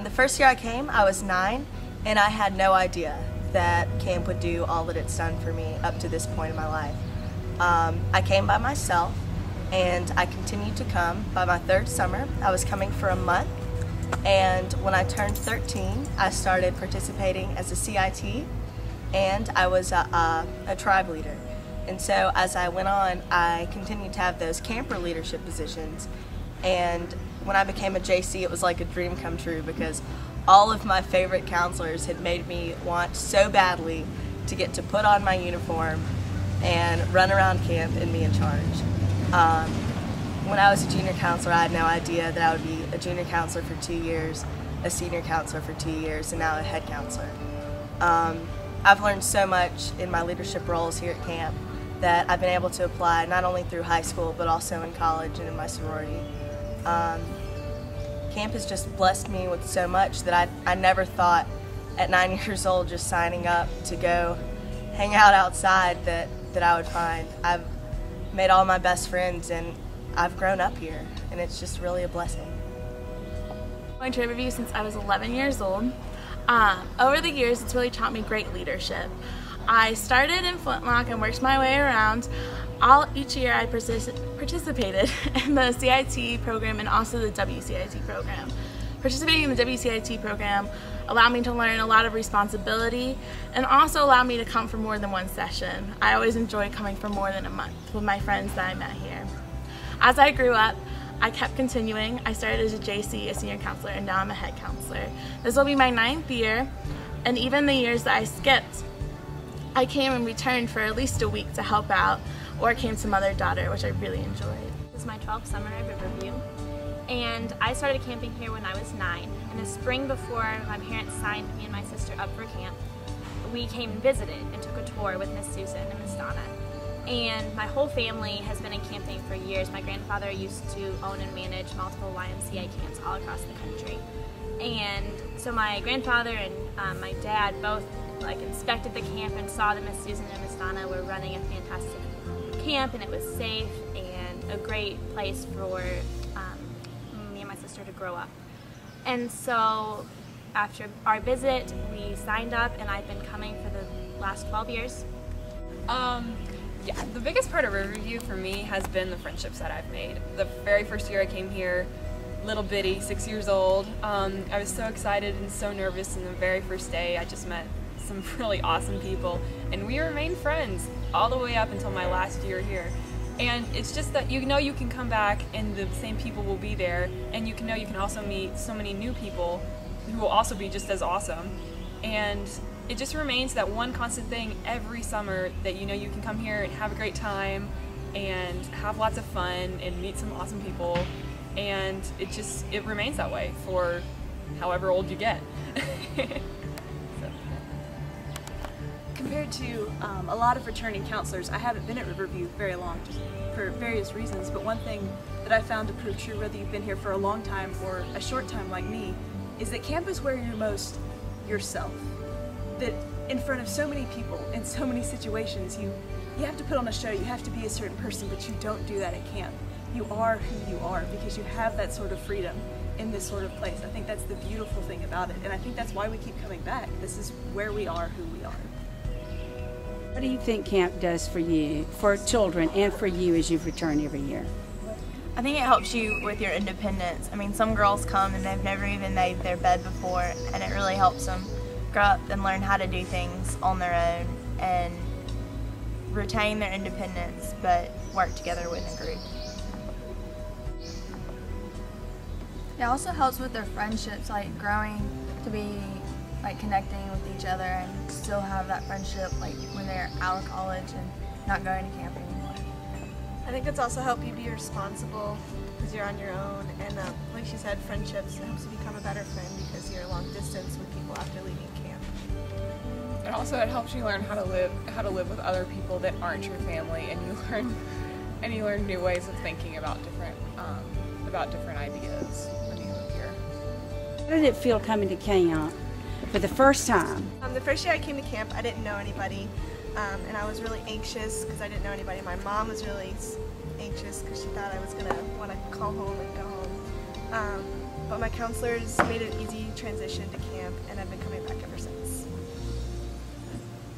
The first year I came, I was 9, and I had no idea that camp would do all that it's done for me up to this point in my life. I came by myself, and I continued to come. By my 3rd summer, I was coming for a month, and when I turned 13, I started participating as a CIT, and I was a tribe leader. And so as I went on, I continued to have those camper leadership positions, and when I became a JC, it was like a dream come true because all of my favorite counselors had made me want so badly to get to put on my uniform and run around camp and be in charge. When I was a junior counselor, I had no idea that I would be a junior counselor for 2 years, a senior counselor for 2 years, and now a head counselor. I've learned so much in my leadership roles here at camp that I've been able to apply not only through high school but also in college and in my sorority. Camp has just blessed me with so much that I never thought at 9 years old just signing up to go hang out outside that I would find. I've made all my best friends and I've grown up here, and it's just really a blessing. I've been going to Riverview since I was 11 years old. Over the years, it's really taught me great leadership. I started in Flintlock and worked my way around. Each year I participated in the CIT program and also the WCIT program. Participating in the WCIT program allowed me to learn a lot of responsibility and also allowed me to come for more than one session. I always enjoy coming for more than a month with my friends that I met here. As I grew up, I kept continuing. I started as a JC, a senior counselor, and now I'm a head counselor. This will be my 9th year, and even the years that I skipped, I came and returned for at least a week to help out, or came to Mother Daughter, which I really enjoyed. This is my 12th summer at Riverview, and I started camping here when I was 9. In the spring before my parents signed me and my sister up for camp, we came and visited and took a tour with Miss Susan and Miss Donna. And my whole family has been in camping for years. My grandfather used to own and manage multiple YMCA camps all across the country. And so my grandfather and my dad both inspected the camp and saw that Miss Susan and Miss Donna were running a fantastic camp, and it was safe and a great place for me and my sister to grow up. And so after our visit, we signed up, and I've been coming for the last 12 years. Yeah, the biggest part of Riverview for me has been the friendships that I've made. The very first year I came here, little bitty, 6 years old, I was so excited and so nervous, and the very first day I just met some really awesome people, and we remained friends all the way up until my last year here. And it's just that you know you can come back and the same people will be there, and you know you can also meet so many new people who will also be just as awesome. And it just remains that one constant thing every summer, that you know you can come here and have a great time and have lots of fun and meet some awesome people, and it remains that way for however old you get. Compared to a lot of returning counselors, I haven't been at Riverview very long, just for various reasons, but one thing that I found to prove true, whether you've been here for a long time or a short time like me, is that camp is where you're most yourself. That in front of so many people, in so many situations, you have to put on a show, you have to be a certain person, but you don't do that at camp. You are who you are because you have that sort of freedom in this sort of place. I think that's the beautiful thing about it, and I think that's why we keep coming back. This is where we are, who we are. What do you think camp does for you, for children, and for you as you've returned every year? I think it helps you with your independence. I mean, some girls come and they've never even made their bed before, and it really helps them grow up and learn how to do things on their own and retain their independence but work together with a group. It also helps with their friendships, like growing to be connecting with each other and still have that friendship when they're out of college and not going to camp anymore. I think it's also helped you be responsible because you're on your own, and like she said, friendships, it helps you become a better friend because you're long distance with people after leaving camp. And also it helps you learn how to live with other people that aren't your family, and you learn new ways of thinking about different ideas when you live here. How did it feel coming to camp for the first time? The first year I came to camp, I didn't know anybody, and I was really anxious because I didn't know anybody. My mom was really anxious because she thought I was going to want to call home and go home. but my counselors made an easy transition to camp, and I've been coming back ever since.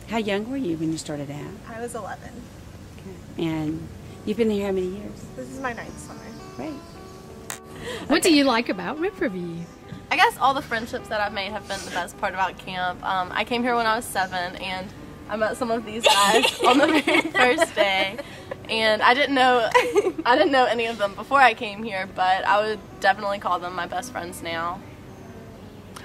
How young were you when you started out? I was 11. And you've been here how many years? This is my 9th summer. Great. What do you like about Riverview? I guess all the friendships that I've made have been the best part about camp. I came here when I was 7, and I met some of these guys on the very first day, and I didn't know any of them before I came here, but I would definitely call them my best friends now.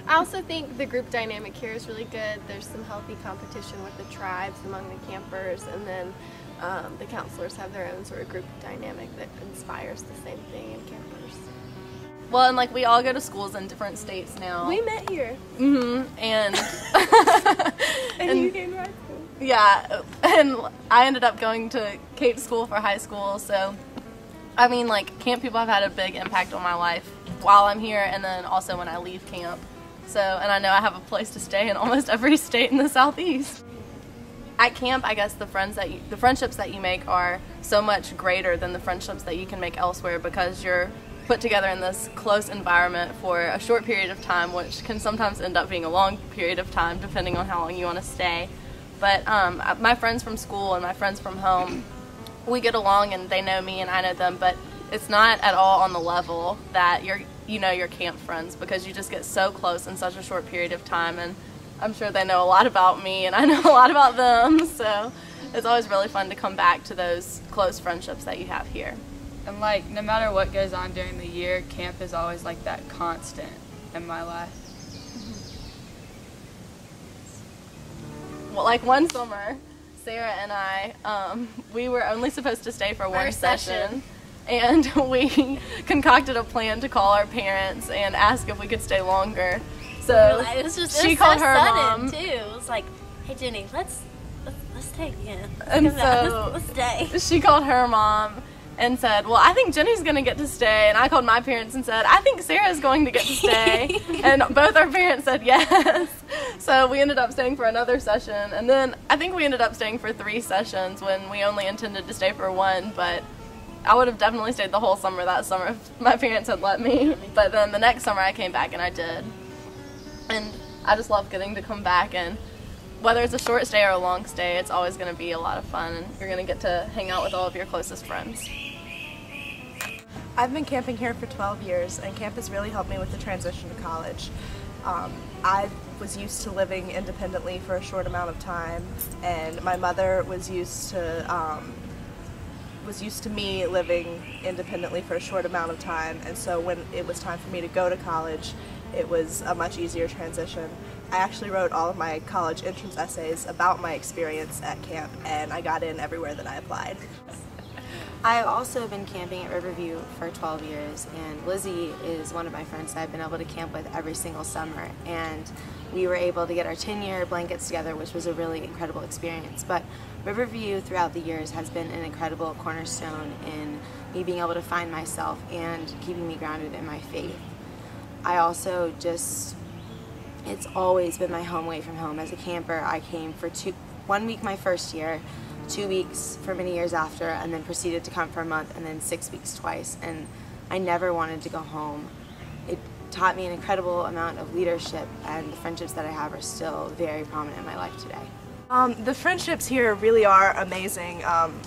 I also think the group dynamic here is really good. There's some healthy competition with the tribes among the campers, and then the counselors have their own sort of group dynamic that inspires the same thing in campers. Well, and like we all go to schools in different states now. We met here. And and you came to high school. Yeah, and I ended up going to Cape School for high school, so I mean, like, camp people have had a big impact on my life while I'm here, and then also when I leave camp. So, and I know I have a place to stay in almost every state in the Southeast. At camp, I guess the friendships that you make are so much greater than the friendships that you can make elsewhere, because you're put together in this close environment for a short period of time, which can sometimes end up being a long period of time depending on how long you want to stay. But my friends from school and my friends from home, we get along and they know me and I know them, but it's not at all on the level that your camp friends, because you just get so close in such a short period of time, and I'm sure they know a lot about me and I know a lot about them, so it's always really fun to come back to those close friendships that you have here. And like, no matter what goes on during the year, camp is always like that constant in my life. Well, like one summer, Sarah and I, we were only supposed to stay for one session, and we concocted a plan to call our parents and ask if we could stay longer. So she called her mom too. It was like, hey Jenny, let's take and so let's stay. She called her mom and said, well, I think Jenny's going to get to stay. And I called my parents and said, I think Sarah's going to get to stay. And both our parents said yes. So we ended up staying for another session. And then I think we ended up staying for 3 sessions when we only intended to stay for 1. But I would have definitely stayed the whole summer that summer if my parents had let me. But then the next summer I came back and I did. And I just love getting to come back, and whether it's a short stay or a long stay, it's always going to be a lot of fun, and you're going to get to hang out with all of your closest friends. I've been camping here for 12 years, and camp has really helped me with the transition to college. I was used to living independently for a short amount of time, and my mother was used to me living independently for a short amount of time, and so when it was time for me to go to college, it was a much easier transition. I actually wrote all of my college entrance essays about my experience at camp, and I got in everywhere that I applied. I've also been camping at Riverview for 12 years, and Lizzie is one of my friends that I've been able to camp with every single summer, and we were able to get our 10-year blankets together, which was a really incredible experience. But Riverview throughout the years has been an incredible cornerstone in me being able to find myself and keeping me grounded in my faith. I also it's always been my home away from home. As a camper, I came for 1 week my first year, 2 weeks for many years after, and then proceeded to come for a month, and then 6 weeks twice, and I never wanted to go home. It taught me an incredible amount of leadership, and the friendships that I have are still very prominent in my life today. The friendships here really are amazing.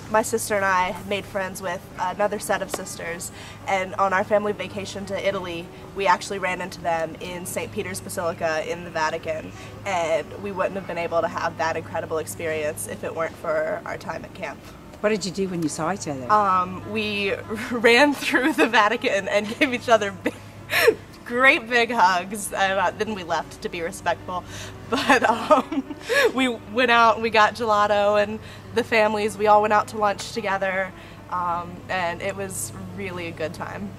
My sister and I made friends with another set of sisters, and on our family vacation to Italy, we actually ran into them in St. Peter's Basilica in the Vatican, and we wouldn't have been able to have that incredible experience if it weren't for our time at camp. What did you do when you saw each other? We ran through the Vatican and gave each other great big hugs, and then we left to be respectful. But we went out and we got gelato, and the families, we all went out to lunch together, and it was really a good time.